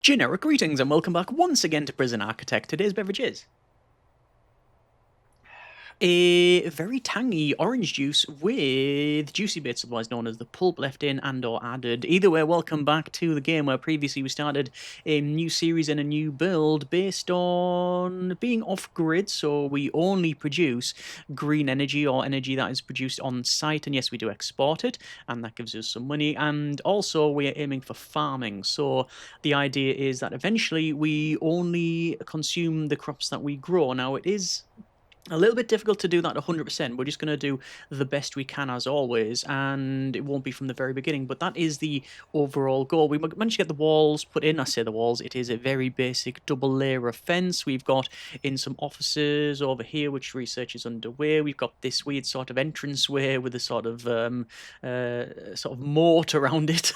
Generic greetings and welcome back once again to Prison Architect. Today's beverage is a very tangy orange juice with juicy bits, otherwise known as the pulp, left in and or added. Either way, welcome back to the game where previously we started a new series and a new build based on being off-grid, so we only produce green energy or energy that is produced on site, and yes, we do export it, and that gives us some money, and also we are aiming for farming, so the idea is that eventually we only consume the crops that we grow. Now, it is a little bit difficult to do that 100%. We're just going to do the best we can as always, and it won't be from the very beginning, but that is the overall goal. We managed to get the walls put in. I say the walls, it is a very basic double layer of fence. We've got in some offices over here, which research is underway. We've got this weird sort of entranceway with a sort of moat around it.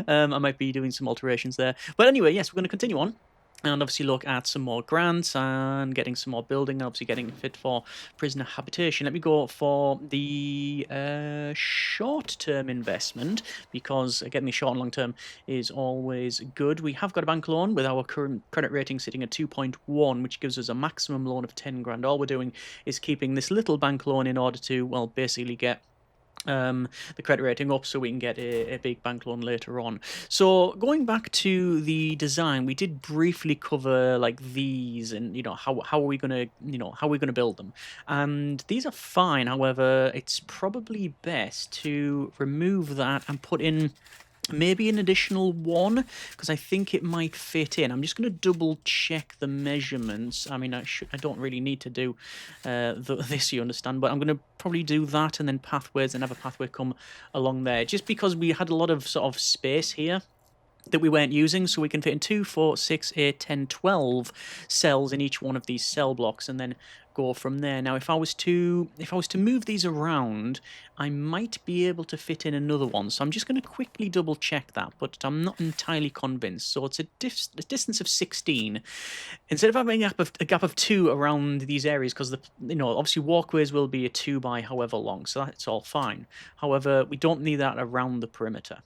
I might be doing some alterations there. But anyway, yes, we're going to continue on. And obviously look at some more grants and getting some more building, and obviously getting fit for prisoner habitation. Let me go for the short-term investment, because getting the short and long-term is always good. We have got a bank loan with our current credit rating sitting at 2.1, which gives us a maximum loan of 10 grand. All we're doing is keeping this little bank loan in order to, well, basically get the credit rating up so we can get a big bank loan later on. So going back to the design, we did briefly cover like these and how are we gonna how are we gonna build them, and these are fine. However, it's probably best to remove that and put in maybe an additional one, because I think it might fit in. I'm just going to double check the measurements. I mean, I don't really need to do this, you understand, but I'm going to probably do that and then pathways and have a pathway come along there, just because we had a lot of sort of space here that we weren't using, so we can fit in 2, 4, 6, 8, 10, 12 cells in each one of these cell blocks and then go from there. Now, if I was to move these around, I might be able to fit in another one, so I'm just going to quickly double check that, but I'm not entirely convinced. So it's a distance of 16. Instead of having a gap of 2 around these areas, because obviously walkways will be a 2 by however long, so that's all fine. However, we don't need that around the perimeter.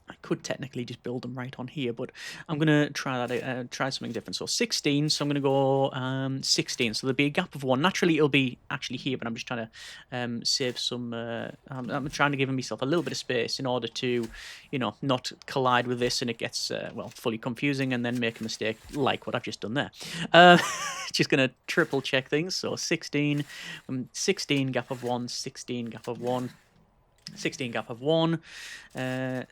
I could technically just build them right on here, but I'm going to try that. Try something different. So 16, so I'm going to go 16. So there'll be a gap of 1. Naturally, it'll be actually here, but I'm just trying to save some... I'm trying to give myself a little bit of space in order to, not collide with this and it gets, fully confusing and then make a mistake like what I've just done there. Just going to triple check things. So 16, 16 gap of 1, 16 gap of 1. 16 gap of 1,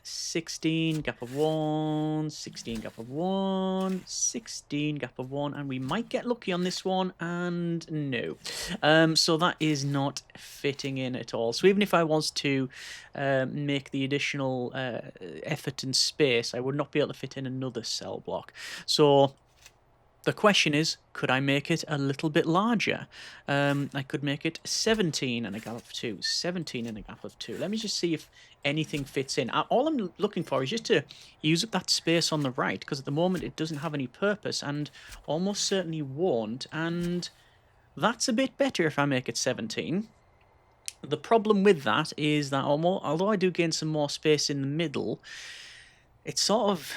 16 gap of 1, 16 gap of 1, 16 gap of 1, and we might get lucky on this one, and no. So that is not fitting in at all. So even if I was to make the additional effort and space, I would not be able to fit in another cell block. So the question is, could I make it a little bit larger? I could make it 17 and a gap of 2, 17 and a gap of 2. Let me just see if anything fits in. All I'm looking for is just to use up that space on the right, because at the moment it doesn't have any purpose and almost certainly won't, and that's a bit better if I make it 17. The problem with that is that although I do gain some more space in the middle, it's sort of...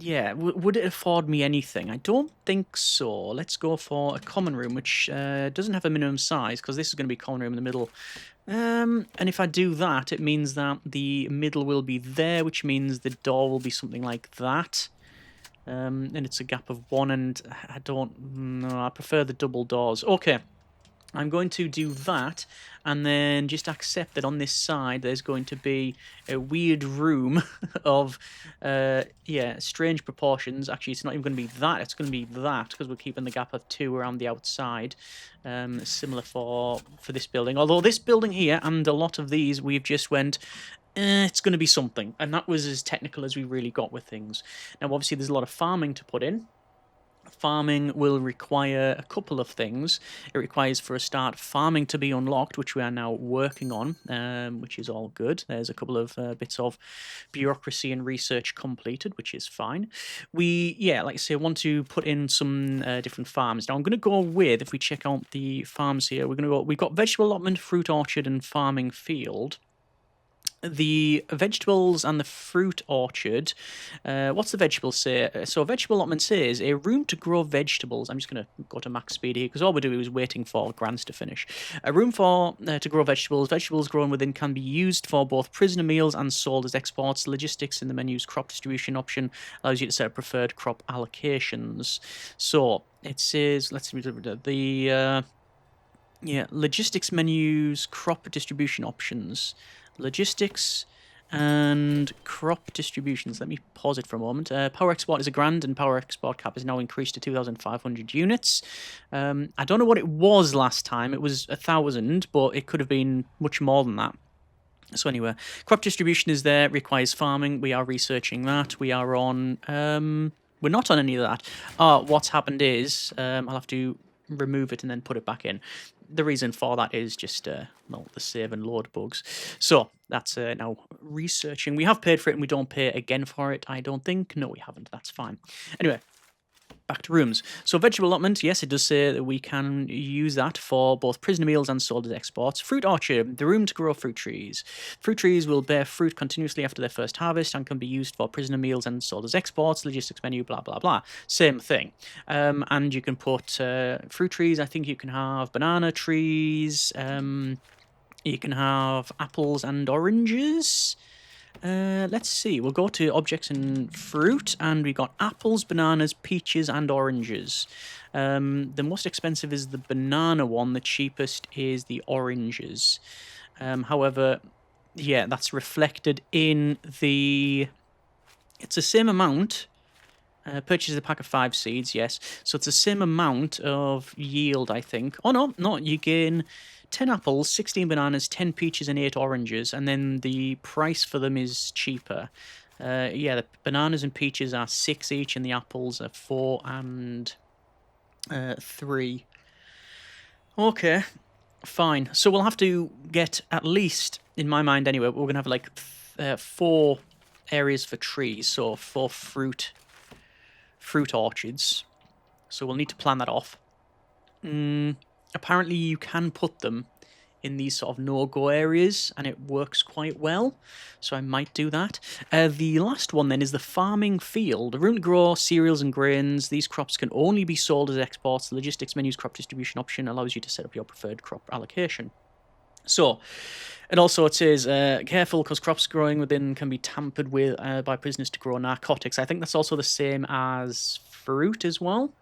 Yeah, would it afford me anything? I don't think so. Let's go for a common room, which doesn't have a minimum size, because this is going to be common room in the middle. And if I do that, it means that the middle will be there, which means the door will be something like that. And it's a gap of 1, and I don't know, I prefer the double doors. Okay. I'm going to do that, and then just accept that on this side there's going to be a weird room of, strange proportions. Actually, it's not even going to be that, it's going to be that, because we're keeping the gap of 2 around the outside, similar for this building. Although this building here, and a lot of these, we've just went... it's going to be something, and that was as technical as we really got with things. Now, obviously, there's a lot of farming to put in. Farming will require a couple of things. It requires, for a start, farming to be unlocked, which we are now working on, which is all good. There's a couple of bits of bureaucracy and research completed, which is fine. We, like I say, want to put in some different farms. Now, I'm going to go with, if we check out the farms here, we've got vegetable allotment, fruit orchard, and farming field. The vegetables and the fruit orchard. What's the vegetables say? So vegetable allotment says a room to grow vegetables. I'm just going to go to max speed here because all we're doing is waiting for grants to finish. A room for to grow vegetables. Vegetables grown within can be used for both prisoner meals and sold as exports. Logistics in the menu's crop distribution option allows you to set up preferred crop allocations. So it says, let's read the logistics menus, crop distribution options. Logistics and crop distributions. Let me pause it for a moment. Power export is a grand, and power export cap is now increased to 2,500 units. I don't know what it was last time. It was 1,000, but it could have been much more than that. So anyway, crop distribution is there, requires farming. We are researching that. We are on... we're not on any of that. What's happened is I'll have to remove it and then put it back in. The reason for that is just, the save and load bugs. So that's now researching. We have paid for it and we don't pay again for it, I don't think. No, we haven't. That's fine. Anyway, back to rooms. So vegetable allotment, yes, it does say that we can use that for both prisoner meals and sold as exports. Fruit orchard, the room to grow fruit trees. Fruit trees will bear fruit continuously after their first harvest and can be used for prisoner meals and sold as exports. Logistics menu, blah, blah, blah. Same thing. And you can put fruit trees. I think you can have banana trees. You can have apples and oranges. Let's see. We'll go to objects and fruit, and we got apples, bananas, peaches, and oranges. The most expensive is the banana one. The cheapest is the oranges. However, yeah, that's reflected in the... It's the same amount. Purchase a pack of 5 seeds, yes. So it's the same amount of yield, I think. Oh, no, you gain 10 apples, 16 bananas, 10 peaches, and 8 oranges, and then the price for them is cheaper. The bananas and peaches are 6 each, and the apples are 4 and 3. Okay, fine. So we'll have to get, at least, in my mind anyway, we're going to have like 4 areas for trees, so 4 fruit orchards. So we'll need to plan that off. Apparently you can put them in these sort of no-go areas, and it works quite well, so I might do that. The last one then is the farming field. A room to grow cereals and grains. These crops can only be sold as exports. The logistics menu's crop distribution option allows you to set up your preferred crop allocation. So, and also it says, careful because crops growing within can be tampered with by prisoners to grow narcotics. I think that's also the same as fruit as well.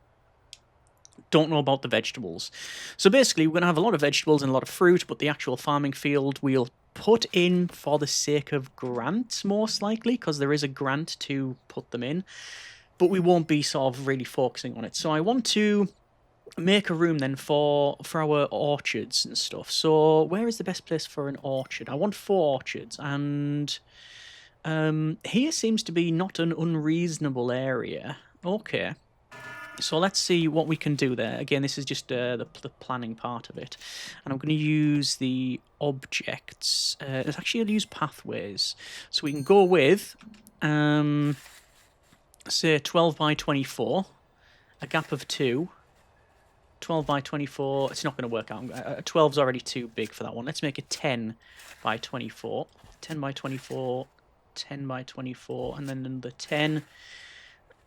Don't know about the vegetables. So basically, we're going to have a lot of vegetables and a lot of fruit, but the actual farming field we'll put in for the sake of grants, most likely, because there is a grant to put them in. But we won't be sort of really focusing on it. So I want to make a room then for our orchards and stuff. So where is the best place for an orchard? I want 4 orchards, and here seems to be not an unreasonable area. Okay. So let's see what we can do there. Again, this is just the planning part of it. And I'm going to use the objects. Let's actually use pathways. So we can go with, say, 12 by 24. A gap of 2. 12 by 24. It's not going to work out. 12's already too big for that one. Let's make it 10 by 24. 10 by 24. 10 by 24. And then another 10.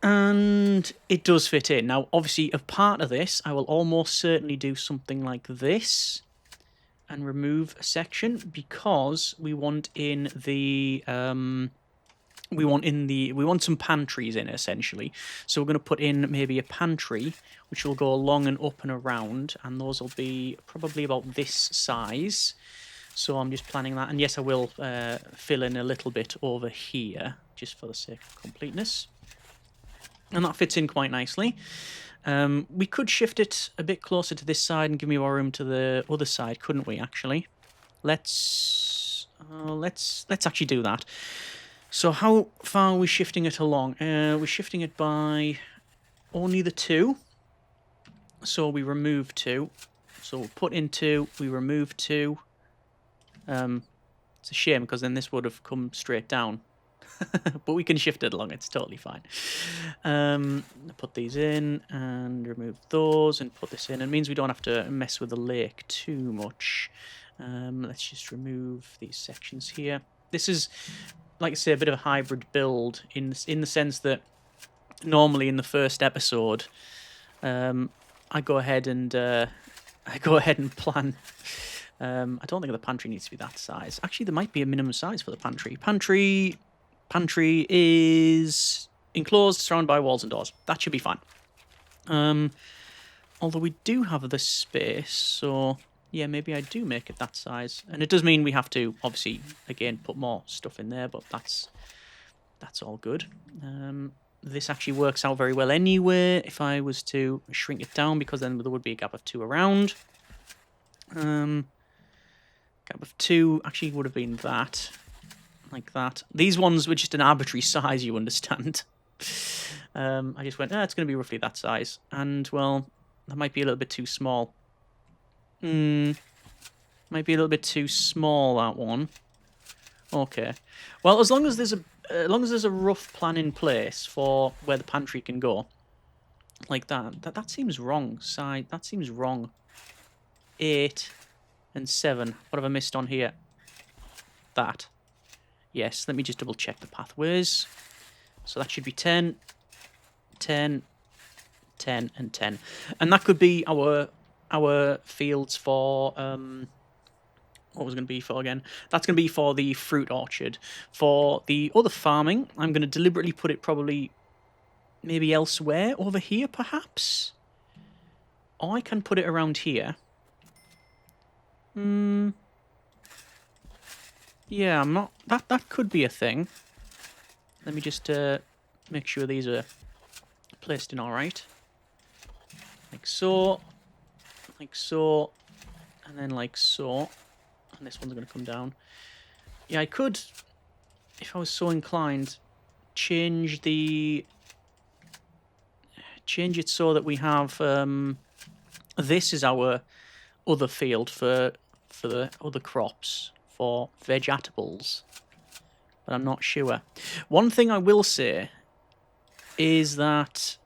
And it does fit in. Now, obviously, a part of this, I will almost certainly do something like this and remove a section because we want in the we want some pantries in, essentially. So we're going to put in maybe a pantry, which will go along and up and around, and those will be probably about this size. So I'm just planning that. And yes, I will fill in a little bit over here, just for the sake of completeness. And that fits in quite nicely. We could shift it a bit closer to this side and give me more room to the other side, couldn't we, actually? Let's actually do that. So how far are we shifting it along? We're shifting it by only the 2. So we remove 2. So we'll put in 2, we remove 2. It's a shame, because then this would have come straight down. But we can shift it along, it's totally fine. Put these in and remove those and put this in. It means we don't have to mess with the lake too much. Let's just remove these sections here. This is, like I say, a bit of a hybrid build in the sense that normally in the first episode, I go ahead and plan. I don't think the pantry needs to be that size. Actually, there might be a minimum size for the pantry. Pantry is enclosed, surrounded by walls and doors. That should be fine. Although we do have the space, so yeah, maybe I do make it that size. And it does mean we have to, obviously, again, put more stuff in there, but that's all good. This actually works out very well anyway, if I was to shrink it down, because then there would be a gap of 2 around. Gap of 2 actually would have been that, like that. These ones were just an arbitrary size, you understand. I just went, it's going to be roughly that size. And, well, that might be a little bit too small. Might be a little bit too small, that one. Okay. Well, as long as there's a rough plan in place for where the pantry can go, like that seems wrong. That seems wrong. 8 and 7. What have I missed on here? That. Yes. Let me just double check the pathways. So that should be 10, 10, 10, and 10, and that could be our fields for what was going to be for again? That's going to be for the fruit orchard. For the other farming, I'm going to deliberately put it probably maybe elsewhere, over here perhaps? Or I can put it around here. Yeah, I'm not... That could be a thing. Let me just make sure these are placed in all right. Like so. Like so. And then like so. And this one's going to come down. Yeah, I could, if I was so inclined, change it so that we have this is our other field for the other crops, for vegetables. But I'm not sure. One thing I will say is that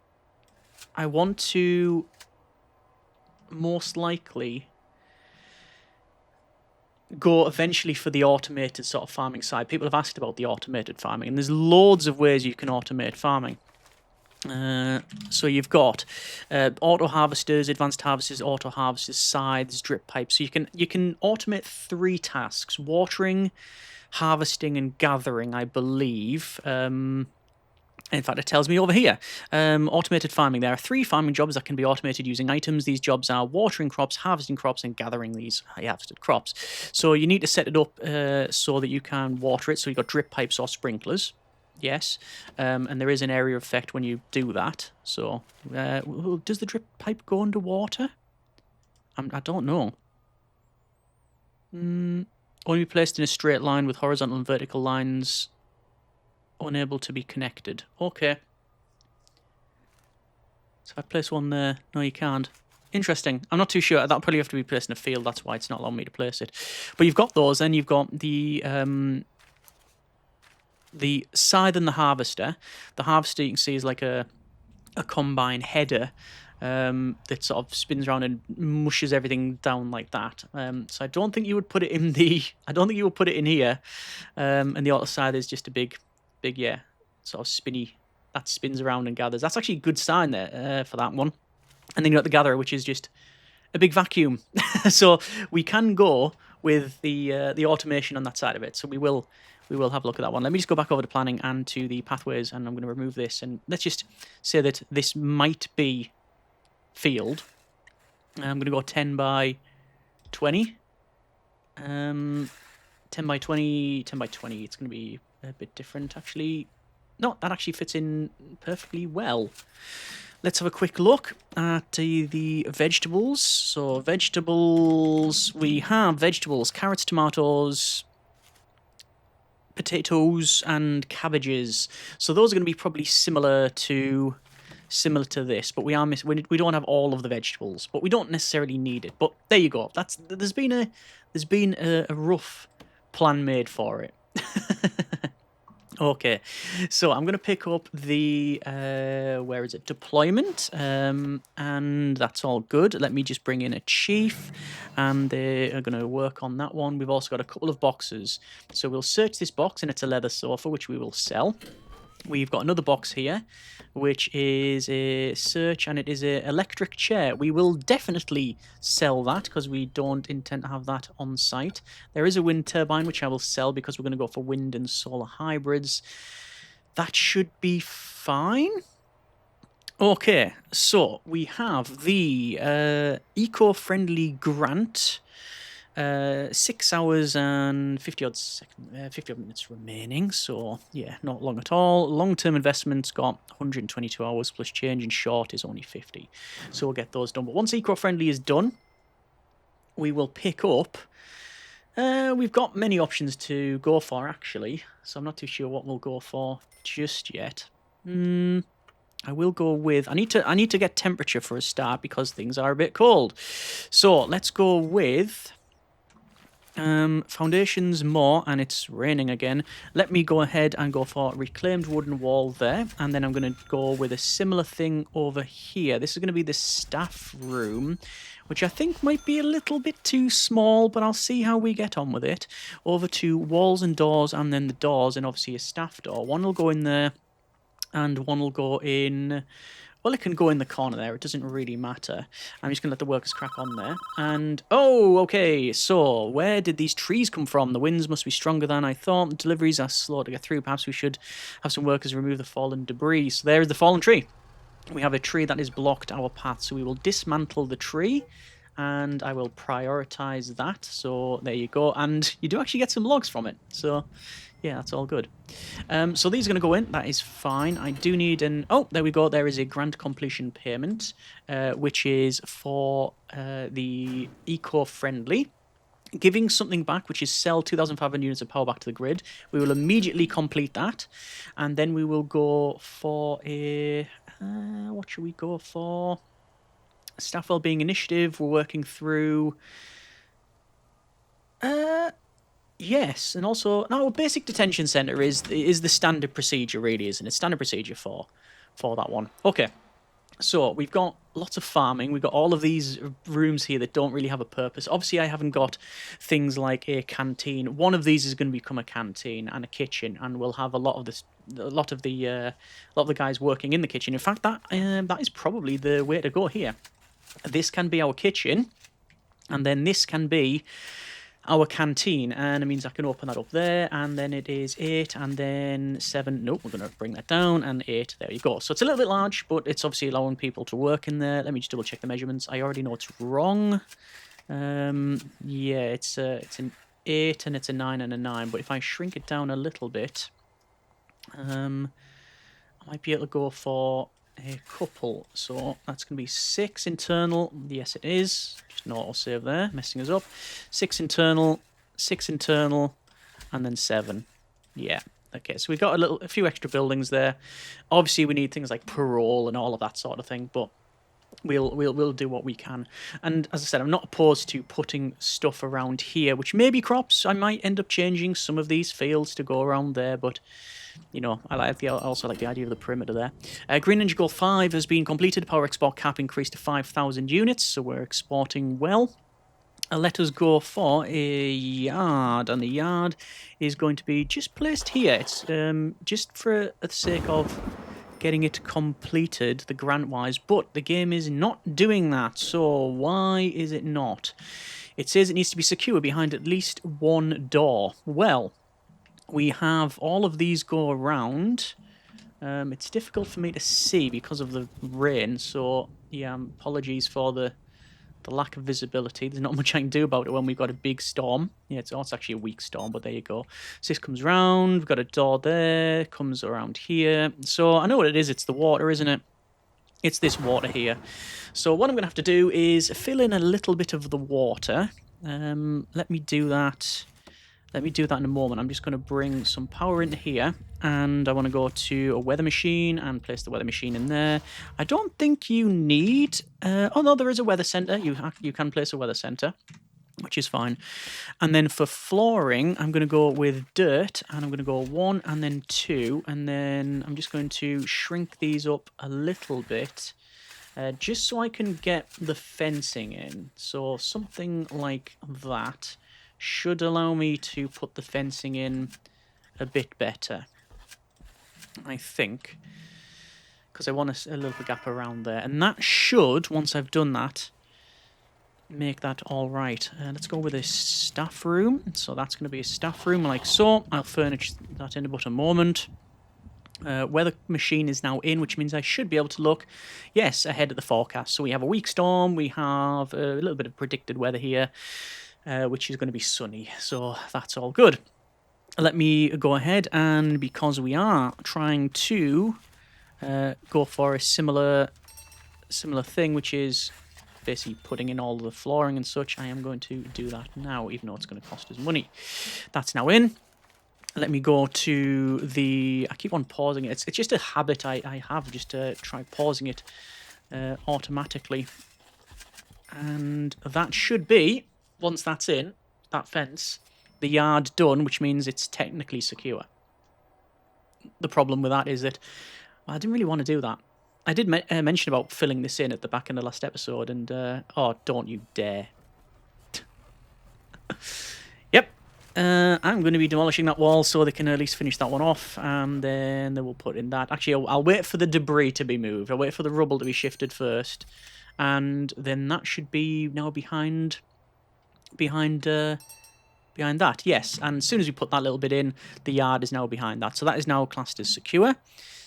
I want to most likely go eventually for the automated sort of farming side. People have asked about the automated farming, and there's loads of ways you can automate farming. So you've got auto harvesters, advanced harvesters, auto harvesters, scythes, drip pipes. So you can automate 3 tasks: watering, harvesting, and gathering, I believe. In fact, it tells me over here, automated farming. There are 3 farming jobs that can be automated using items. These jobs are watering crops, harvesting crops, and gathering these harvested crops. So you need to set it up so that you can water it. So you've got drip pipes or sprinklers. Yes, and there is an area effect when you do that. So does the drip pipe go underwater? I don't know. Only placed in a straight line with horizontal and vertical lines unable to be connected. Okay. So if I place one there, no, you can't. Interesting. I'm not too sure. That'll probably have to be placed in a field. That's why it's not allowing me to place it. But you've got those. Then you've got the scythe and the harvester. The harvester, you can see, is like a combine header that sort of spins around and mushes everything down like that. So I don't think you would put it in here. And the auto scythe is just a big, yeah, sort of spinny, that spins around and gathers. That's actually a good sign there for that one. And then you got the gatherer, which is just a big vacuum. So we can go with the automation on that side of it. So we will have a look at that one. Let me just go back over to planning and to the pathways, and I'm going to remove this. And let's just say that this might be field. I'm going to go 10 by 20. 10 by 20, 10 by 20. It's going to be a bit different, actually. No, that actually fits in perfectly well. Let's have a quick look at the vegetables. So vegetables, we have vegetables, carrots, tomatoes, potatoes, and cabbages. So those are going to be probably similar to this, but we don't have all of the vegetables, but we don't necessarily need it. But there you go. There's been a rough plan made for it. Okay, so I'm going to pick up the, where is it, deployment, and that's all good. Let me just bring in a chief, and they are going to work on that one. We've also got a couple of boxes, so we'll search this box, and it's a leather sofa, which we will sell. We've got another box here, which is a search, and it is an electric chair. We will definitely sell that because we don't intend to have that on site. There is a wind turbine, which I will sell because we're going to go for wind and solar hybrids. That should be fine. Okay, so we have the eco-friendly grant. 6 hours and 50 odd minutes remaining, so yeah, not long at all. Long-term investment's got 122 hours plus change, and short is only 50. So we'll get those done. But once eco-friendly is done, we will pick up. We've got many options to go for, actually, so I'm not too sure what we'll go for just yet. I will go with, I need to get temperature for a start because things are a bit cold. So let's go with foundations more, and it's raining again. Let me go ahead and go for reclaimed wooden wall there, and then I'm going to go with a similar thing over here. This is going to be the staff room, which I think might be a little bit too small, but I'll see how we get on with it. Over to walls and doors, and then the doors, and obviously a staff door. One will go in there, and one will go in... Well, it can go in the corner there. It doesn't really matter. I'm just going to let the workers crack on there. And, oh, okay. So, where did these trees come from? The winds must be stronger than I thought. The deliveries are slow to get through. Perhaps we should have some workers remove the fallen debris. So, there is the fallen tree. We have a tree that has blocked our path. So, we will dismantle the tree. And I will prioritize that. So, there you go. And you do actually get some logs from it. So... yeah, that's all good. So these are going to go in. That is fine. I do need an... oh, there we go. There is a grant completion payment, which is for the eco-friendly. Giving something back, which is sell 2,500 units of power back to the grid. We will immediately complete that. And then we will go for a... what should we go for? Staff Wellbeing Initiative. We're working through... yes, and also, no, basic detention centre is the standard procedure, really, isn't it? Standard procedure for that one. Okay, so we've got lots of farming. We've got all of these rooms here that don't really have a purpose. Obviously, I haven't got things like a canteen. One of these is going to become a canteen and a kitchen, and we'll have a lot of the guys working in the kitchen. In fact, that is probably the way to go here. This can be our kitchen, and then this can be our canteen, and it means I can open that up there, and then it is 8, and then 7. Nope, we're going to bring that down, and 8. There you go. So it's a little bit large, but it's obviously allowing people to work in there. Let me just double check the measurements. I already know it's wrong. Yeah, it's an 8, and it's a 9 and a 9, but if I shrink it down a little bit, I might be able to go for a couple. So that's going to be 6 internal. Yes, it is. Just no autosave there, messing us up. 6 internal, 6 internal, and then 7. Yeah. Okay, so we've got a few extra buildings there. Obviously, we need things like parole and all of that sort of thing, but we'll do what we can. And as I said, I'm not opposed to putting stuff around here, which may be crops. I might end up changing some of these fields to go around there, but you know, I also like the idea of the perimeter there. Green Energy Goal 5 has been completed. Power export cap increased to 5,000 units, so we're exporting well. Let us go for a yard, and the yard is going to be just placed here. It's just for the sake of getting it completed, the grant-wise, but the game is not doing that, so why is it not? It says it needs to be secure behind at least one door. Well, we have all of these go around. It's difficult for me to see because of the rain, so yeah, apologies for the lack of visibility. There's not much I can do about it when we've got a big storm. Yeah, it's actually a weak storm, but there you go. So this comes round, we've got a door there, comes around here. So I know what it is, it's the water, isn't it? It's this water here. So what I'm going to have to do is fill in a little bit of the water. Let me do that. Let me do that in a moment. I'm just going to bring some power into here, and I want to go to a weather machine and place the weather machine in there. I don't think you need... oh, no, there is a weather center. You can place a weather center. which is fine. And then for flooring, I'm going to go with dirt, and I'm going to go 1 and then 2, and then I'm just going to shrink these up a little bit, just so I can get the fencing in. So something like that should allow me to put the fencing in a bit better, I think, because I want a little gap around there. And that should, once I've done that, make that all right. Let's go with a staff room. So that's going to be a staff room like so. I'll furnish that in about a moment. Weather machine is now in, which means I should be able to look, yes, ahead at the forecast. So we have a weak storm, we have a little bit of predicted weather here, which is going to be sunny. So that's all good. Let me go ahead, and because we are trying to go for a similar thing, which is basically putting in all the flooring and such, I am going to do that now, even though it's going to cost us money. That's now in. Let me go to the... I keep on pausing it. It's just a habit I have, just to try pausing it automatically. And that should be, once that's in, that fence, the yard done, which means it's technically secure. The problem with that is that, well, I didn't really want to do that. I did mention about filling this in at the back in the last episode, and oh, don't you dare. Yep. I'm going to be demolishing that wall so they can at least finish that one off, and then they will put in that. Actually, I'll wait for the debris to be moved. I'll wait for the rubble to be shifted first, and then that should be now behind that. Yes, and as soon as we put that little bit in, the yard is now behind that. So that is now classed as secure.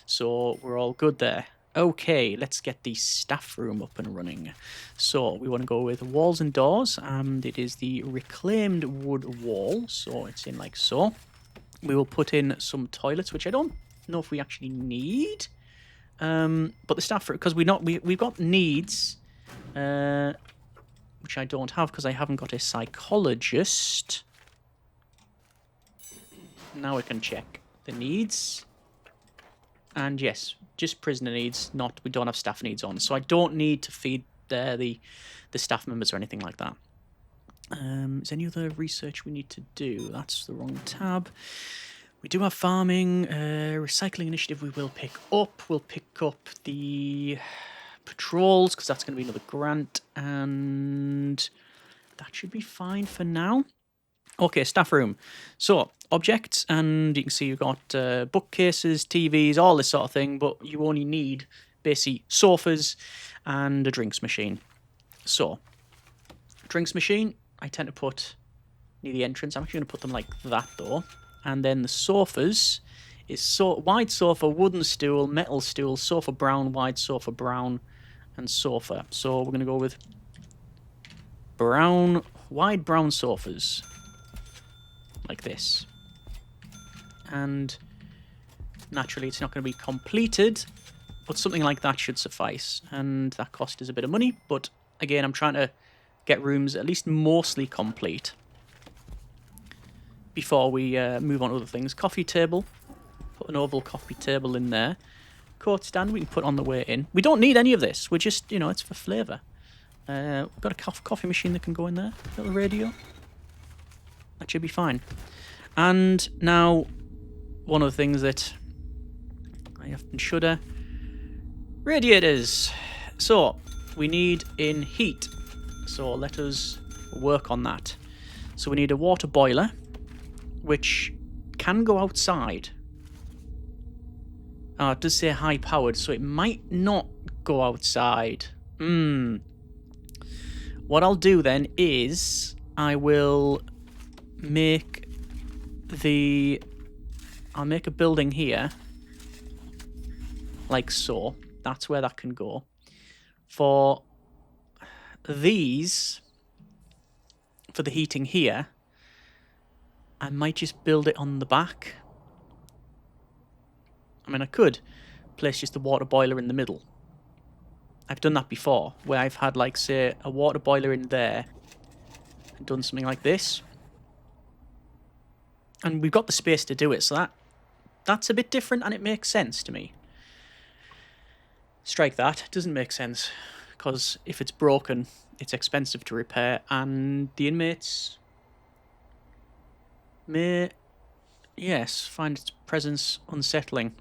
So we're all good there. Okay, let's get the staff room up and running. So we want to go with walls and doors, and it is the reclaimed wood wall, so it's in like so. We will put in some toilets, which I don't know if we actually need, but the staff room, because we've got needs, which I don't have because I haven't got a psychologist. Now we can check the needs. And yes, just prisoner needs, we don't have staff needs on. So I don't need to feed the staff members or anything like that. Is any other research we need to do? That's the wrong tab. We do have farming, recycling initiative we will pick up. We'll pick up the patrols, because that's going to be another grant. And that should be fine for now. Okay, staff room. So, objects, and you can see you've got bookcases, TVs, all this sort of thing, but you only need basically sofas and a drinks machine. So, drinks machine, I tend to put near the entrance. I'm actually going to put them like that, though. And then the sofas is wide sofa, wooden stool, metal stool, sofa brown, wide sofa brown, and sofa. So, we're going to go with wide brown sofas. Like this. And naturally it's not going to be completed, but something like that should suffice, and that cost is a bit of money, but again, I'm trying to get rooms at least mostly complete before we move on to other things. Coffee table, put an oval coffee table in there. Coat stand we can put on the way in. We don't need any of this, we're just, it's for flavour. We've got a coffee machine that can go in there, a little radio. That should be fine. And now, one of the things that I often shudder, radiators. So, we need in heat. So let us work on that. So we need a water boiler, which can go outside. It does say high powered, so it might not go outside. What I'll do then is I will I'll make a building here, like so. That's where that can go. For these, for the heating here, I might just build it on the back. I mean, I could place just the water boiler in the middle. I've done that before, where I've had, like, say, a water boiler in there and done something like this. And we've got the space to do it, so that's a bit different, and it makes sense to me. Strike that. It doesn't make sense. because if it's broken, it's expensive to repair, and the inmates may, yes, find its presence unsettling.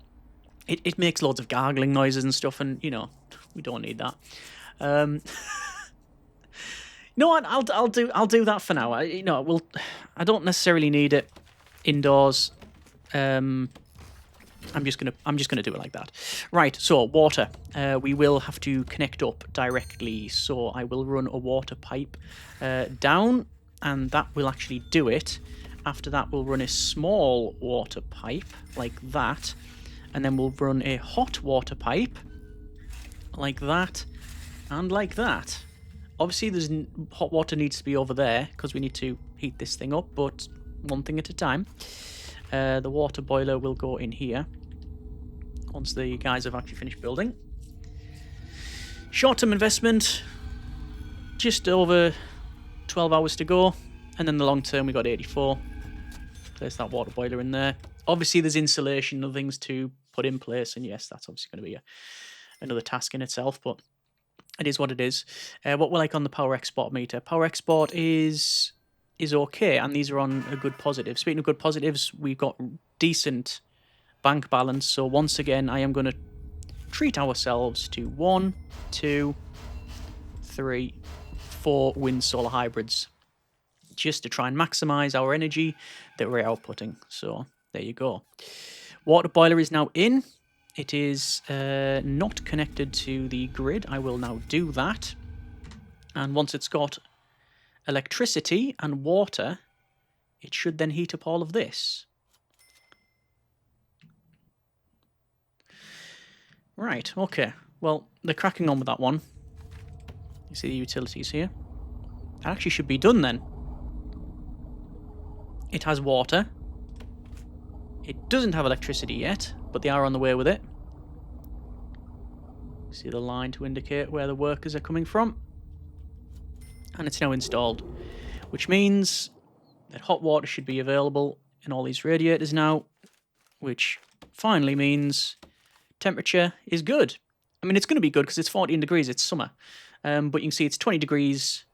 It makes loads of gargling noises and stuff, and you know, we don't need that. You know what? I'll do that for now. I don't necessarily need it indoors. I'm just gonna do it like that. Right, so water. We will have to connect up directly, so I will run a water pipe down, and that will actually do it. After that, we'll run a small water pipe like that, and then we'll run a hot water pipe like that and like that. Obviously, hot water needs to be over there because we need to heat this thing up, but one thing at a time. The water boiler will go in here once the guys have actually finished building. Short-term investment, just over 12 hours to go, and then the long-term we got 84. Place that water boiler in there. Obviously, there's insulation and things to put in place, and yes, that's obviously going to be another task in itself, but it is what it is. What we're like on the power export meter. Power export is okay, and these are on a good positive. Speaking of good positives, we've got decent bank balance, so once again, I am going to treat ourselves to 1, 2, 3, 4 wind solar hybrids, just to try and maximize our energy that we're outputting. So there you go. Water boiler is now in. It is not connected to the grid. I will now do that. And once it's got electricity and water, it should then heat up all of this. Right, okay. Well, they're cracking on with that one. You see the utilities here? That actually should be done then. It has water. It doesn't have electricity yet, but they are on the way with it. See the line to indicate where the workers are coming from. And it's now installed, which means that hot water should be available in all these radiators now, which finally means temperature is good. I mean, it's going to be good because it's 14 degrees, it's summer. But you can see it's 20 degrees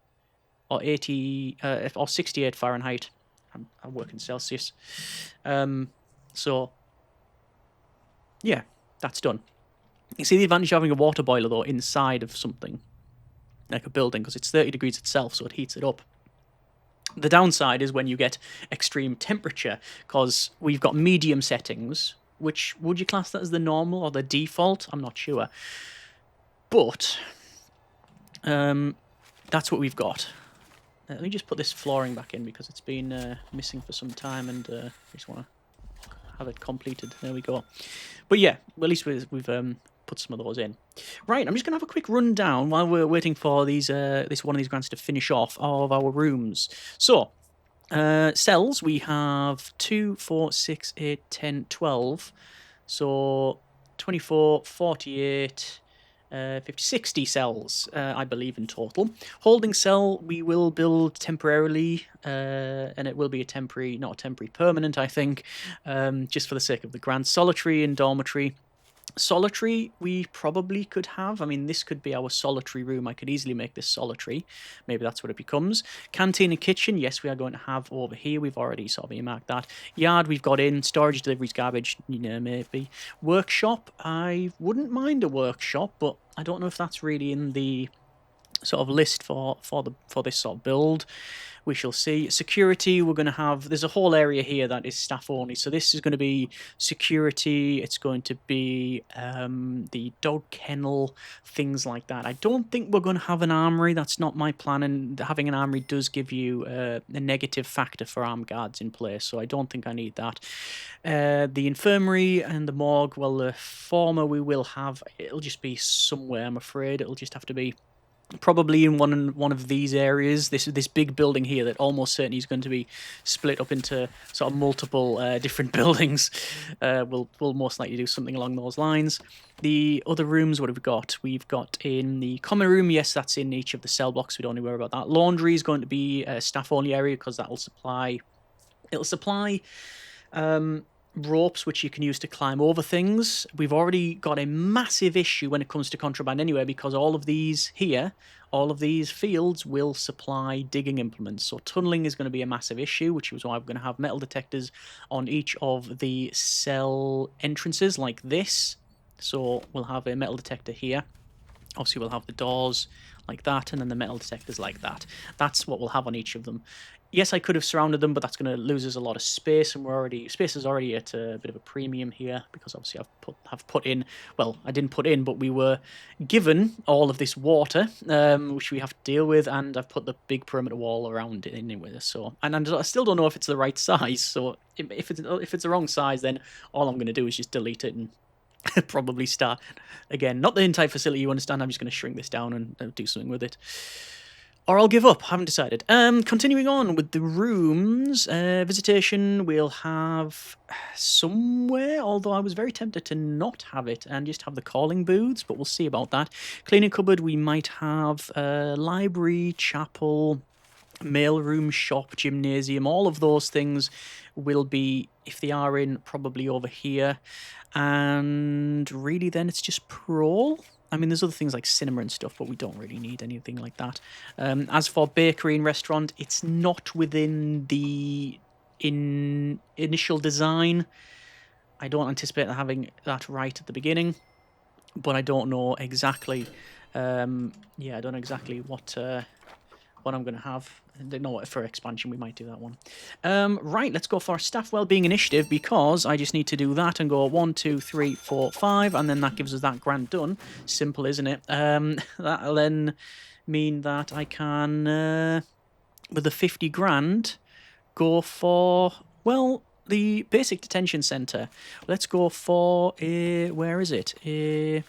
or 80 or 68 Fahrenheit. I work in Celsius. So, yeah, that's done. You see the advantage of having a water boiler, though, inside of something, like a building, because it's 30 degrees itself, so it heats it up. The downside is when you get extreme temperature, because we've got medium settings, which, would you class that as the normal or the default? I'm not sure. But, that's what we've got. Let me just put this flooring back in because it's been missing for some time, and I just want to have it completed. There we go. But yeah, at least we've put some of those in. Right, I'm just going to have a quick rundown while we're waiting for this one of these grants to finish off of our rooms. So, cells, we have 2, 4, 6, 8, 10, 12. So, 24, 48... 50, 60 cells, I believe, in total. Holding cell, we will build temporarily, and it will be not a temporary, permanent, I think, just for the sake of the grant. Solitary and dormitory. Solitary, we probably could have. I mean, this could be our solitary room. I could easily make this solitary. Maybe that's what it becomes. Canteen and kitchen, yes, we are going to have over here. We've already sort of earmarked that. Yard, we've got in. Storage, deliveries, garbage, maybe. Workshop, I wouldn't mind a workshop, but I don't know if that's really in the sort of list for this sort of build. We shall see. Security, we're going to have... There's a whole area here that is staff only. So this is going to be security. It's going to be the dog kennel, things like that. I don't think we're going to have an armory. That's not my plan. And having an armory does give you a negative factor for armed guards in place. So I don't think I need that. The infirmary and the morgue, well, the former we will have. It'll just be somewhere, I'm afraid. It'll just have to be... probably in one of these areas, this big building here that almost certainly is going to be split up into sort of multiple different buildings. We'll most likely do something along those lines. The other rooms, what have we got? We've got in the common room, yes, that's in each of the cell blocks. We don't need to worry about that. Laundry is going to be a staff only area because that'll supply. It'll supply ropes which you can use to climb over things. We've already got a massive issue when it comes to contraband anyway, because all of these here, all of these fields will supply digging implements. So tunneling is going to be a massive issue, which is why we're going to have metal detectors on each of the cell entrances like this. So we'll have a metal detector here. Obviously, we'll have the doors like that, and then the metal detectors like that. That's what we'll have on each of them. Yes, I could have surrounded them, but that's going to lose us a lot of space, and space is already at a bit of a premium here, because obviously I've put in, well, I didn't put in, but we were given all of this water, which we have to deal with, and I've put the big perimeter wall around it anyway. So, and I still don't know if it's the right size. So if it's the wrong size, then all I'm going to do is just delete it and probably start again. Not the entire facility, you understand. I'm just going to shrink this down and do something with it. Or I'll give up. Haven't decided. Continuing on with the rooms. Visitation we'll have somewhere, although I was very tempted to not have it and just have the calling booths, but we'll see about that. Cleaning cupboard, we might have library, chapel, mailroom, shop, gymnasium. All of those things will be, if they are in, probably over here. And really then it's just parole. I mean, there's other things like cinema and stuff, but we don't really need anything like that. As for bakery and restaurant, it's not within the initial design. I don't anticipate having that right at the beginning, but I don't know exactly. Yeah, I don't know exactly what I'm going to have. No, for expansion, we might do that one. Right, let's go for staff well-being initiative, because I just need to do that and go 1, 2, 3, 4, 5, and then that gives us that grant done. Simple, isn't it? That'll then mean that I can, with the 50 grand, go for, well, the basic detention centre. Let's go for a, where is it? A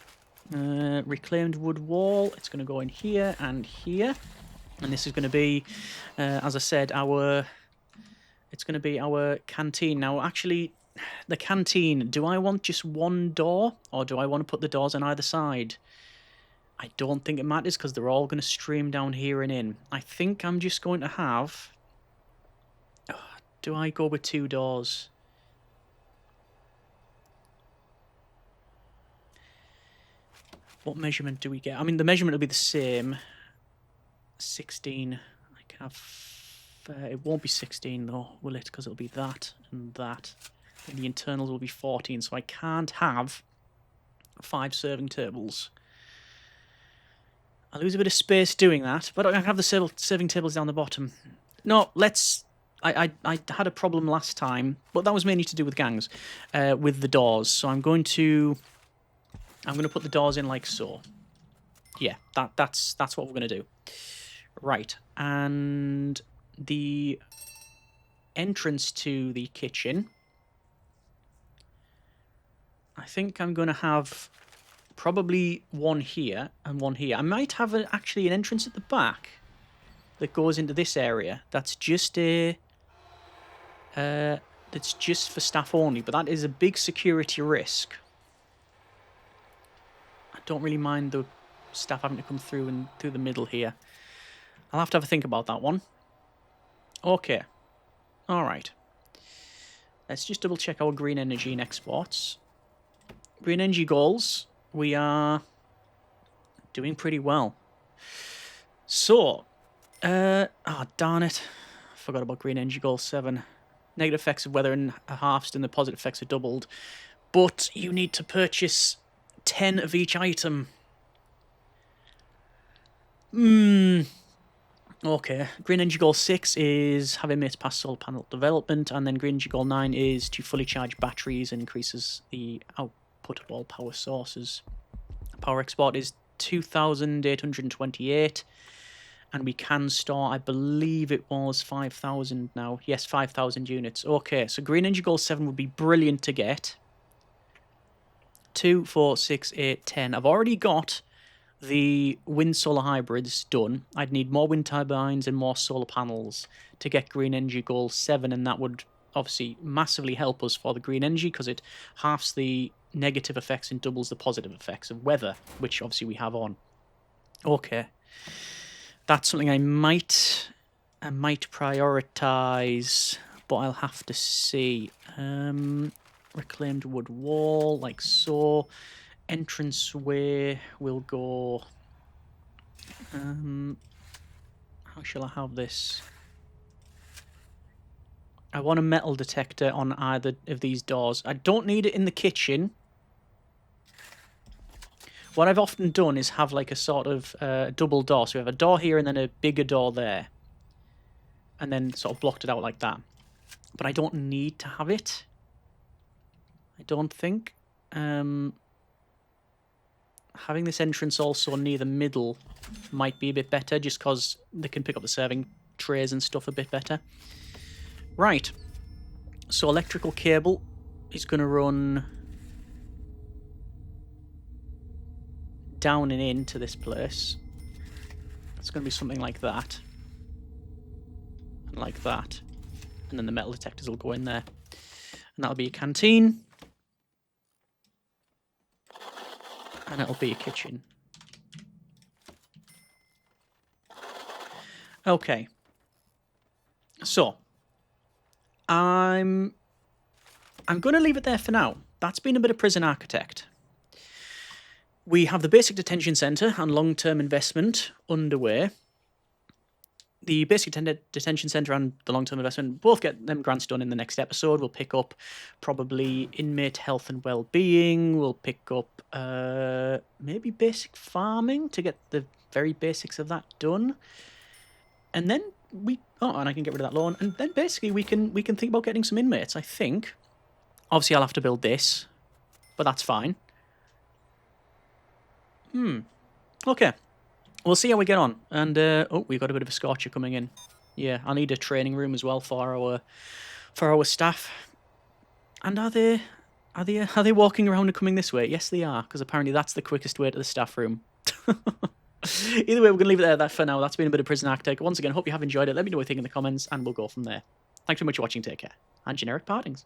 reclaimed wood wall. It's going to go in here and here. And this is going to be, as I said, it's going to be our canteen. Now, actually, the canteen, do I want just one door, or do I want to put the doors on either side? I don't think it matters, because they're all going to stream down here and in. I think I'm just going to have... do I go with 2 doors? What measurement do we get? I mean, the measurement will be the same. 16. I can have... it won't be 16 though, will it? Because it'll be that and that. And the internals will be 14, so I can't have 5 serving tables. I lose a bit of space doing that, but I can have the serving tables down the bottom. No, let's... I had a problem last time, but that was mainly to do with gangs, with the doors. So I'm going to put the doors in like so. Yeah, that's what we're going to do. Right, and the entrance to the kitchen, I think I'm going to have probably one here and one here. I might have actually an entrance at the back that goes into this area. That's just that's just for staff only, but that is a big security risk. I don't really mind the staff having to come through and through the middle here. I'll have to have a think about that one. Okay. Alright. Let's just double check our green energy and exports. Green energy goals. We are doing pretty well. So. Oh, darn it. I forgot about green energy goal 7. Negative effects of weather are halved and the positive effects are doubled. But you need to purchase 10 of each item. Okay, Green Energy Goal 6 is have inmates pass solar panel development, and then Green Energy Goal 9 is to fully charge batteries and increases the output of all power sources. Power export is 2,828, and we can store, I believe it was 5,000 now. Yes, 5,000 units. Okay, so Green Energy Goal 7 would be brilliant to get. 2, 4, 6, 8, 10. I've already got the wind solar hybrids done. I'd need more wind turbines and more solar panels to get Green Energy Goal 7, and that would obviously massively help us for the green energy, because it halves the negative effects and doubles the positive effects of weather, which obviously we have on. Okay. That's something I might prioritize, but I'll have to see. Reclaimed wood wall, like so. Entranceway will go... how shall I have this? I want a metal detector on either of these doors. I don't need it in the kitchen. What I've often done is have like a sort of double door. So we have a door here and then a bigger door there. And then sort of blocked it out like that. But I don't need to have it. I don't think. Having this entrance also near the middle might be a bit better, just because they can pick up the serving trays and stuff a bit better. Right. So electrical cable is going to run down and into this place. It's going to be something like that. And like that. And then the metal detectors will go in there. And that'll be a canteen. And it'll be a kitchen. Okay. So, I'm going to leave it there for now. That's been a bit of Prison Architect. We have the basic detention centre and long-term investment underway. The basic detention centre and the long-term investment both get them grants done in the next episode. We'll pick up probably inmate health and well-being. We'll pick up maybe basic farming to get the very basics of that done. And then and I can get rid of that lawn. And then basically we can think about getting some inmates, I think. Obviously I'll have to build this, but that's fine. Okay. We'll see how we get on. And we've got a bit of a scorcher coming in. Yeah, I need a training room as well for our staff. And are they walking around and coming this way? Yes, they are, because apparently that's the quickest way to the staff room. Either way, we're going to leave it there that for now. That's been a bit of Prison Architect. Once again, hope you have enjoyed it. Let me know what you think in the comments, and we'll go from there. Thanks very much for watching. Take care. And generic partings.